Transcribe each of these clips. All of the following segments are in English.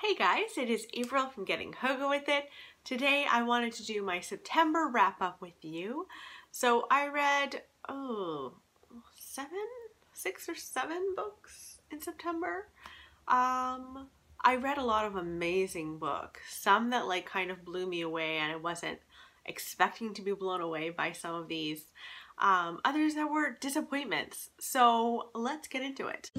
Hey guys, it is April from Getting Hoga With It. Today I wanted to do my September wrap up with you. So I read, six or seven books in September. I read a lot of amazing books, some that like kind of blew me away and I wasn't expecting to be blown away by some of these. Others that were disappointments. So let's get into it.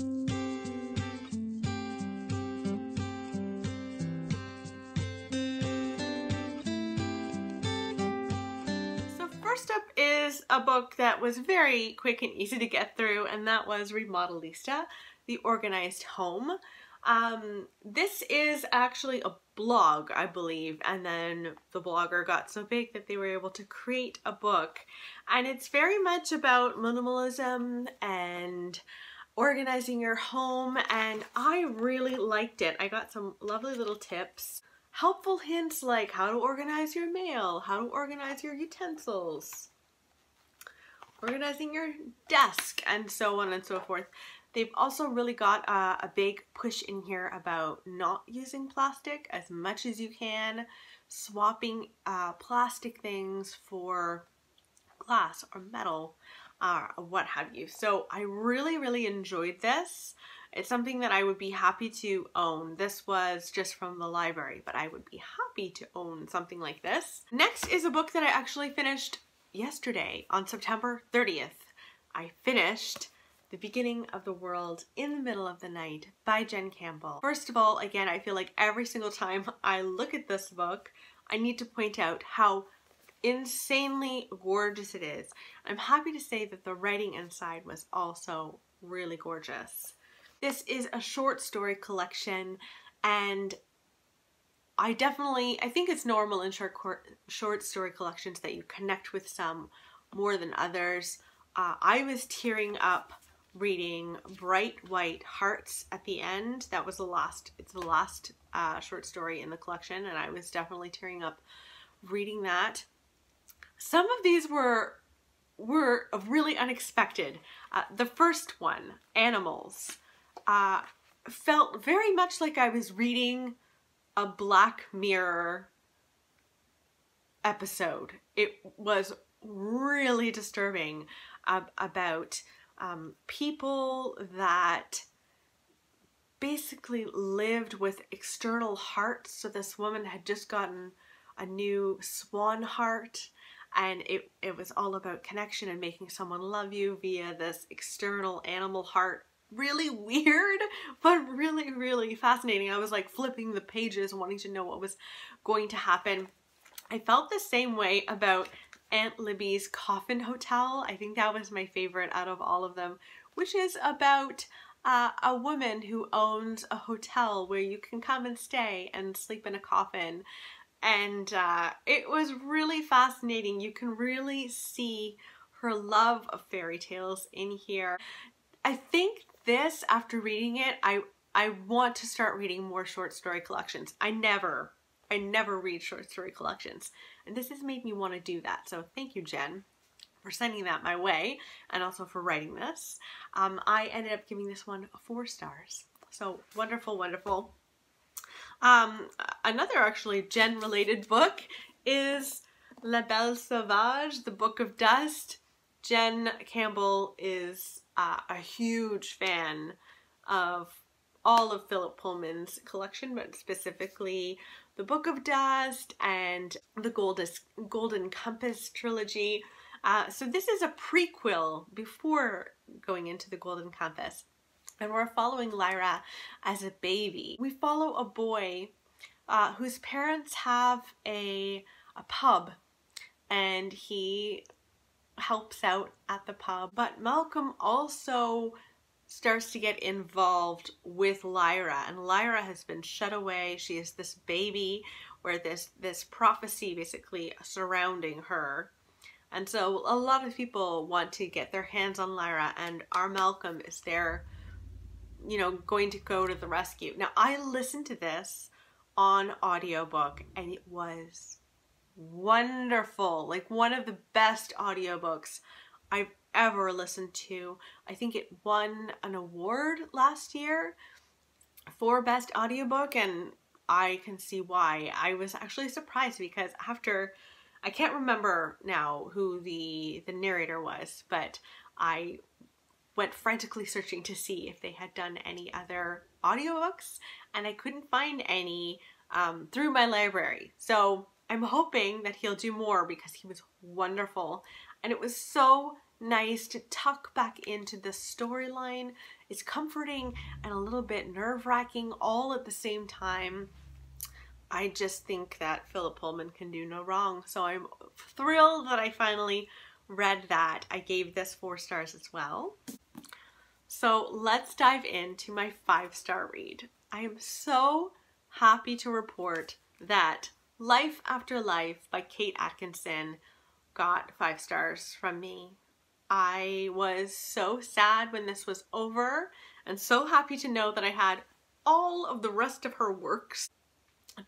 First up is a book that was very quick and easy to get through, and that was Remodelista, The Organized Home. This is actually a blog, I believe, and then the blogger got so big that they were able to create a book. And it's very much about minimalism and organizing your home, and I really liked it. I got some lovely little tips. Helpful hints like how to organize your mail, how to organize your utensils, organizing your desk, and so on and so forth. They've also really got a big push in here about not using plastic as much as you can, swapping plastic things for glass or metal, what have you. So I really enjoyed this. It's something that I would be happy to own. This was just from the library, but I would be happy to own something like this. Next is a book that I actually finished yesterday on September 30th. I finished The Beginning of the World in the Middle of the Night by Jen Campbell. First of all, again, I feel like every single time I look at this book, I need to point out how insanely gorgeous it is. I'm happy to say that the writing inside was also really gorgeous. This is a short story collection, and I think it's normal in short story collections that you connect with some more than others. I was tearing up reading Bright White Hearts at the end. That was it's the last short story in the collection, and I was definitely tearing up reading that. Some of these were really unexpected. The first one, Animals, felt very much like I was reading a Black Mirror episode. It was really disturbing about people that basically lived with external hearts. So this woman had just gotten a new swan heart, and it was all about connection and making someone love you via this external animal heart. Really weird, but really fascinating. I was like flipping the pages wanting to know what was going to happen. I felt the same way about Aunt Libby's Coffin Hotel. I think that was my favorite out of all of them, which is about a woman who owns a hotel where you can come and stay and sleep in a coffin. And it was really fascinating. You can really see her love of fairy tales in here. I think this, after reading it, I want to start reading more short story collections. I never read short story collections, and this has made me want to do that. So thank you, Jen, for sending that my way, and also for writing this. I ended up giving this one 4 stars. So wonderful. Another actually Jen related book is La Belle Sauvage, The Book of Dust. Jen Campbell is a huge fan of all of Philip Pullman's collection, but specifically The Book of Dust and the Golden Compass trilogy. So this is a prequel before going into the Golden Compass. And we're following Lyra as a baby. We follow a boy whose parents have a pub, and he helps out at the pub. But Malcolm also starts to get involved with Lyra, and Lyra has been shut away. She is this baby where this prophecy basically surrounding her. And so a lot of people want to get their hands on Lyra, and our Malcolm is there, you know, going to go to the rescue. Now, I listened to this on audiobook, and it was wonderful. Like one of the best audiobooks I've ever listened to. I think it won an award last year for best audiobook, and I can see why. I was actually surprised because after, I can't remember now who the narrator was, but I went frantically searching to see if they had done any other audiobooks, and I couldn't find any through my library. So I'm hoping that he'll do more because he was wonderful. And it was so nice to tuck back into the storyline. It's comforting and a little bit nerve-wracking all at the same time. I just think that Philip Pullman can do no wrong. So I'm thrilled that I finally read that. I gave this 4 stars as well. So let's dive into my 5-star read. I am so happy to report that Life After Life by Kate Atkinson got 5 stars from me. I was so sad when this was over and so happy to know that I had all of the rest of her works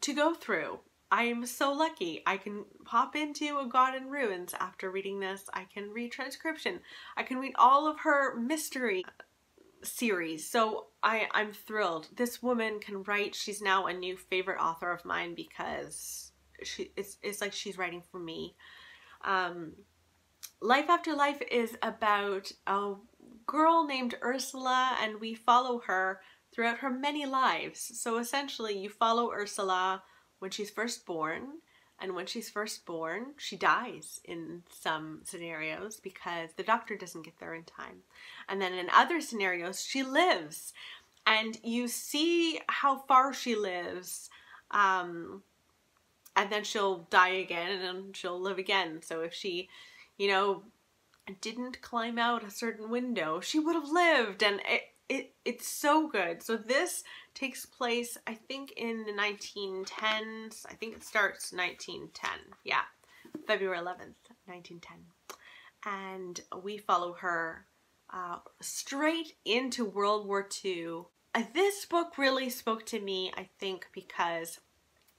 to go through. I am so lucky. I can pop into A God in Ruins after reading this. I can read transcription. I can read all of her mystery series. So I'm thrilled. This woman can write. She's now a new favorite author of mine because it's like she's writing for me. Life After Life is about a girl named Ursula, and we follow her throughout her many lives. So essentially you follow Ursula when she's first born, and when she's first born, she dies in some scenarios because the doctor doesn't get there in time. And then in other scenarios, she lives. And you see how far she lives, and then she'll die again, and then she'll live again. So if she, you know, didn't climb out a certain window, she would have lived. And it's so good. So this takes place, I think, in the 1910s. I think it starts 1910. Yeah, February 11th, 1910. And we follow her straight into World War II. This book really spoke to me, I think, because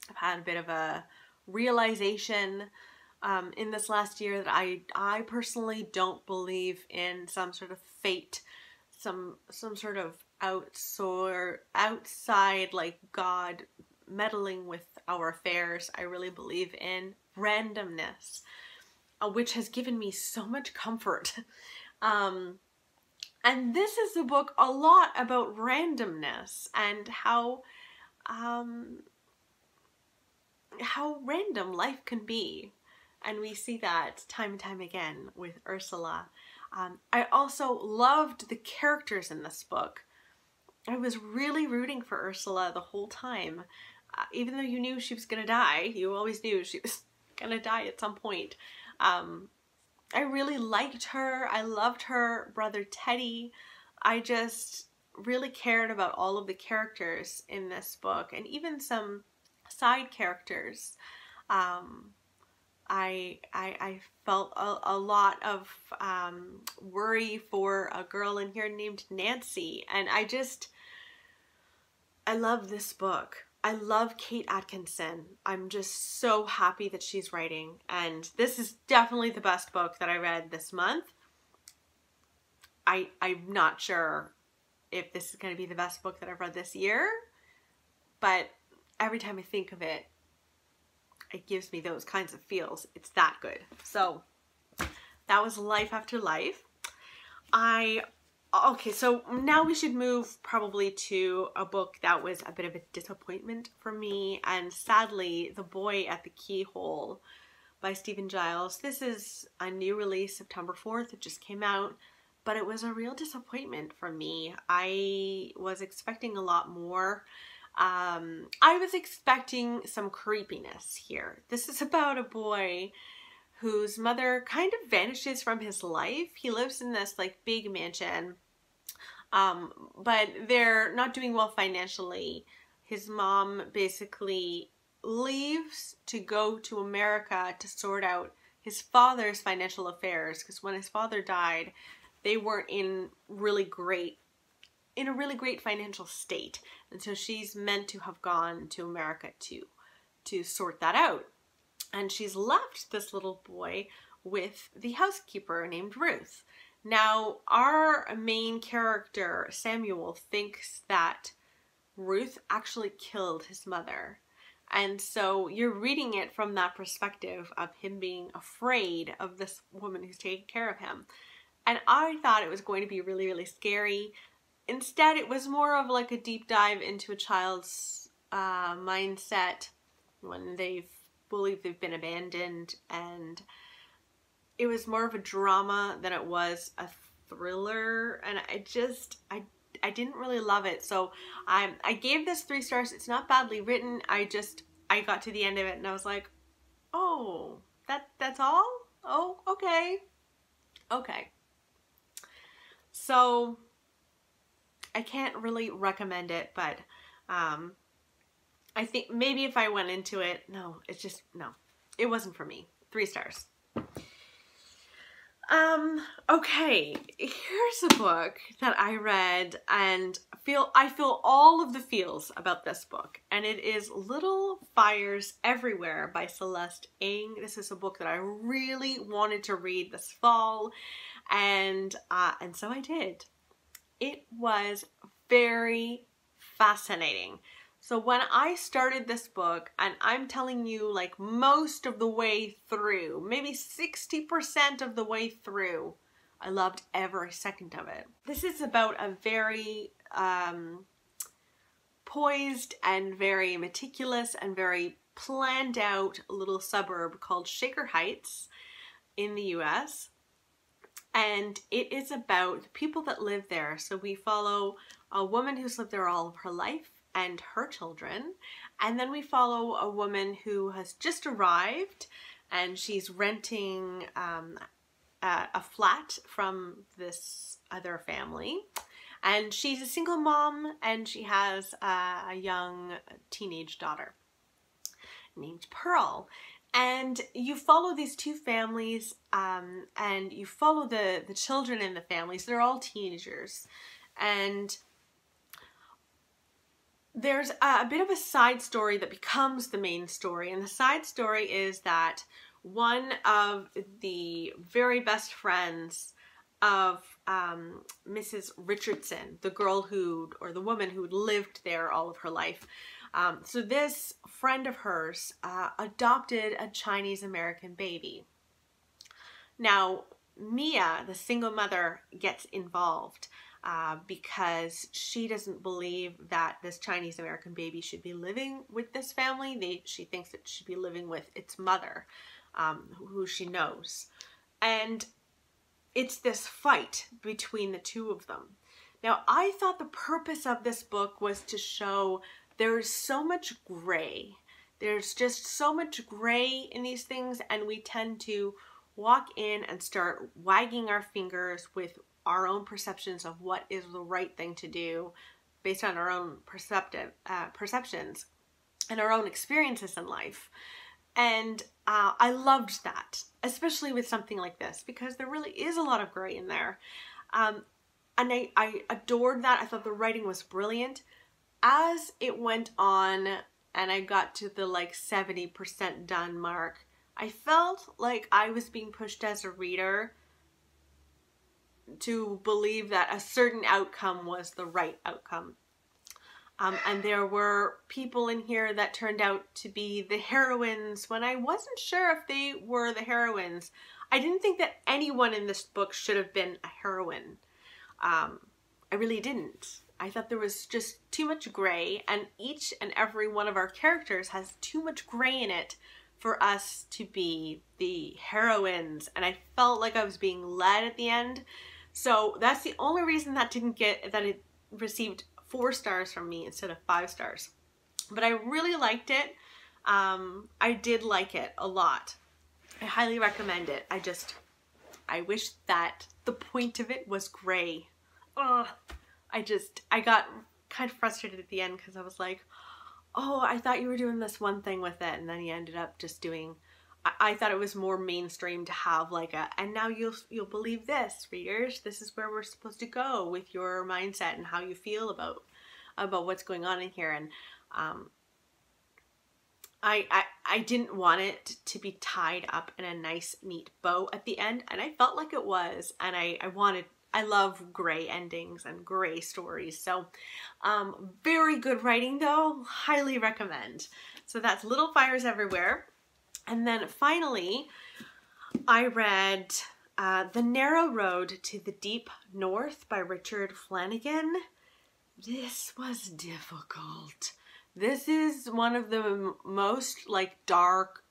I've had a bit of a realization in this last year that I personally don't believe in some sort of fate, some sort of outside like God meddling with our affairs. I really believe in randomness, which has given me so much comfort. And this is a book a lot about randomness and how random life can be. And we see that time and time again with Ursula. I also loved the characters in this book. I was really rooting for Ursula the whole time. Even though you knew she was gonna die, you always knew she was gonna die at some point. I really liked her. I loved her brother Teddy. I just really cared about all of the characters in this book, and even some side characters. I felt a lot of worry for a girl in here named Nancy, and I love this book. I love Kate Atkinson. I'm just so happy that she's writing, and this is definitely the best book that I read this month. I'm not sure if this is going to be the best book that I've read this year, but every time I think of it, it gives me those kinds of feels. It's that good. So that was Life After Life. Okay, so now we should move probably to a book that was a bit of a disappointment for me, and sadly, The Boy at the Keyhole by Stephen Giles. This is a new release, September 4th. It just came out, but it was a real disappointment for me. I was expecting a lot more. I was expecting some creepiness here. This is about a boy whose mother kind of vanishes from his life. He lives in this like big mansion, but they're not doing well financially. His mom basically leaves to go to America to sort out his father's financial affairs, because when his father died, they weren't in a really great financial state, and so she's meant to have gone to America to sort that out. And she's left this little boy with the housekeeper named Ruth. Now, our main character, Samuel, thinks that Ruth actually killed his mother. And so you're reading it from that perspective of him being afraid of this woman who's taking care of him. And I thought it was going to be really, really scary. Instead, it was more of like a deep dive into a child's mindset when they've believed they've been abandoned. And it was more of a drama than it was a thriller. And I didn't really love it. So I gave this 3 stars. It's not badly written. I got to the end of it and I was like, oh, that's all? Oh, okay. Okay. So I can't really recommend it, but I think maybe if I went into it, no, it wasn't for me. 3 stars. Okay, here's a book that I read and I feel all of the feels about this book, and it is Little Fires Everywhere by Celeste Ng. This is a book that I really wanted to read this fall, and so I did. It was very fascinating. So when I started this book, and I'm telling you, like, most of the way through, maybe 60% of the way through, I loved every second of it. This is about a very poised and very meticulous and very planned out little suburb called Shaker Heights in the US. And it is about the people that live there. So we follow a woman who's lived there all of her life and her children, and then we follow a woman who has just arrived and she's renting a flat from this other family, and she's a single mom and she has a young teenage daughter named Pearl. And you follow these 2 families and you follow the children in the families. They're all teenagers, and there's a bit of a side story that becomes the main story. And the side story is that one of the very best friends of Mrs. Richardson, the woman who lived there all of her life. So this friend of hers adopted a Chinese American baby. Now, Mia, the single mother, gets involved because she doesn't believe that this Chinese American baby should be living with this family. She thinks it should be living with its mother, who she knows. And it's this fight between the 2 of them. Now, I thought the purpose of this book was to show there is so much gray. There's just so much gray in these things, and we tend to walk in and start wagging our fingers with our own perceptions of what is the right thing to do based on our own perceptions and our own experiences in life. And I loved that, especially with something like this, because there really is a lot of gray in there. And I adored that. I thought the writing was brilliant. As it went on and I got to the like 70% done mark, I felt like I was being pushed as a reader to believe that a certain outcome was the right outcome. And there were people in here that turned out to be the heroines when I wasn't sure if they were the heroines. I didn't think that anyone in this book should have been a heroine. I really didn't. I thought there was just too much gray, and each and every one of our characters has too much gray in it for us to be the heroines. And I felt like I was being led at the end. So that's the only reason that it received 4 stars from me instead of 5 stars. But I really liked it. I did like it a lot. I highly recommend it. I wish that the point of it was gray. Ugh. I got kind of frustrated at the end because I was like, oh, I thought you were doing this one thing with it, and then you ended up just doing, I thought it was more mainstream to have like and now you'll believe this, readers. This is where we're supposed to go with your mindset and how you feel about what's going on in here. And I didn't want it to be tied up in a nice, neat bow at the end, and I felt like it was, and I wanted I love gray endings and gray stories. So very good writing though, highly recommend. So that's Little Fires Everywhere. And then finally, I read The Narrow Road to the Deep North by Richard Flanagan. This was difficult. This is one of the most like dark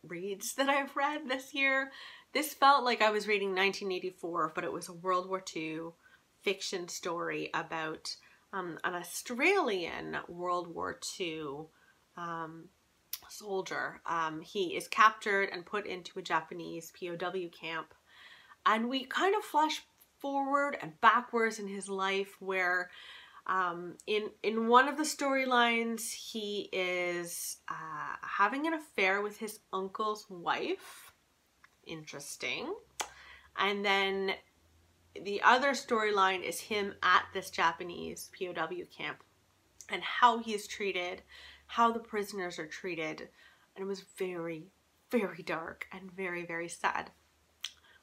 reads that I've read this year. This felt like I was reading 1984, but it was a World War II fiction story about an Australian World War II soldier. He is captured and put into a Japanese POW camp. And we kind of flash forward and backwards in his life where in one of the storylines he is having an affair with his uncle's wife. Interesting. And then the other storyline is him at this Japanese POW camp and how he is treated, how the prisoners are treated. And it was very, very dark and very, very sad,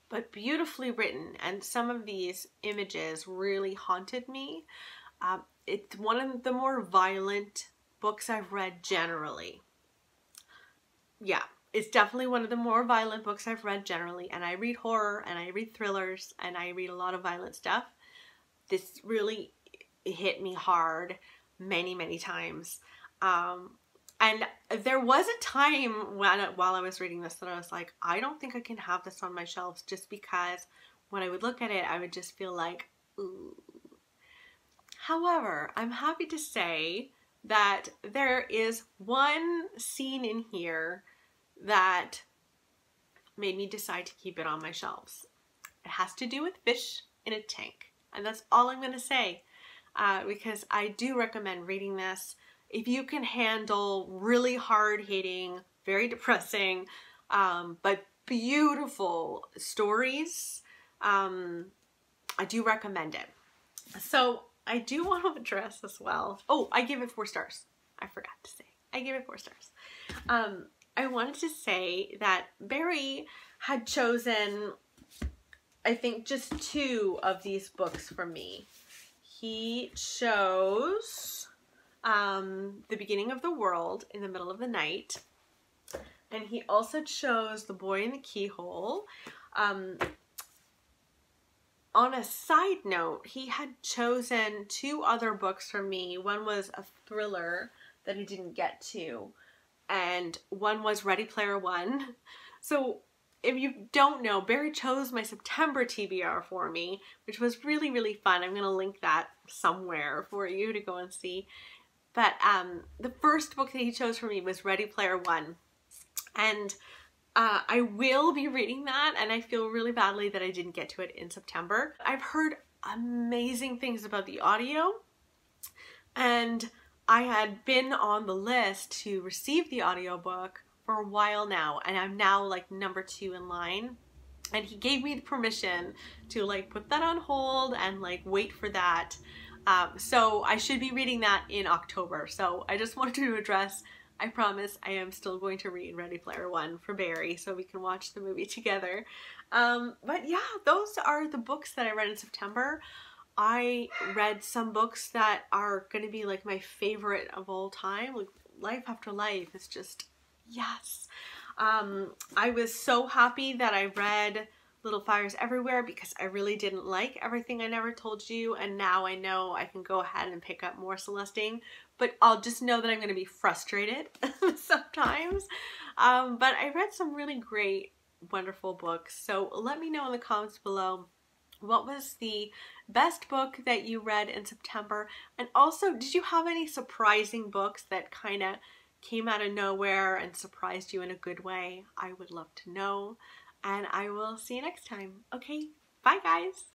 but beautifully written. And some of these images really haunted me. It's one of the more violent books I've read generally. Yeah. It's definitely one of the more violent books I've read generally, and I read horror and I read thrillers and I read a lot of violent stuff. This really hit me hard many times. And there was a time while I was reading this that I was like, I don't think I can have this on my shelves, just because when I would look at it, I would just feel like, ooh. However, I'm happy to say that there is one scene in here that made me decide to keep it on my shelves. It has to do with fish in a tank. And that's all I'm going to say, because I do recommend reading this. If you can handle really hard-hitting, very depressing, but beautiful stories, I do recommend it. So I do want to address as well. Oh, I give it 4 stars. I forgot to say. I give it 4 stars. I wanted to say that Barry had chosen, I think, just 2 of these books for me. He chose The Beginning of the World in the Middle of the Night, and he also chose The Boy in the Keyhole. On a side note, he had chosen 2 other books for me. One was a thriller that he didn't get to, and one was Ready Player One. So if you don't know, Barry chose my September TBR for me, which was really fun. I'm going to link that somewhere for you to go and see. But the first book that he chose for me was Ready Player One. And I will be reading that, and I feel really badly that I didn't get to it in September. I've heard amazing things about the audio, and I had been on the list to receive the audiobook for a while now, and I'm now like number 2 in line. And he gave me the permission to like put that on hold and like wait for that. So I should be reading that in October. So I just wanted to address, I promise I am still going to read Ready Player One for Barry so we can watch the movie together. But yeah, those are the books that I read in September. I read some books that are going to be like my favorite of all time. Like Life After Life is just, yes. I was so happy that I read Little Fires Everywhere because I really didn't like Everything I Never Told You, and now I know I can go ahead and pick up more Celestine, but I'll just know that I'm going to be frustrated sometimes. But I read some really great, wonderful books, so let me know in the comments below what was the best book that you read in September, and also did you have any surprising books that kind of came out of nowhere and surprised you in a good way? I would love to know. And I will see you next time. Okay, bye guys.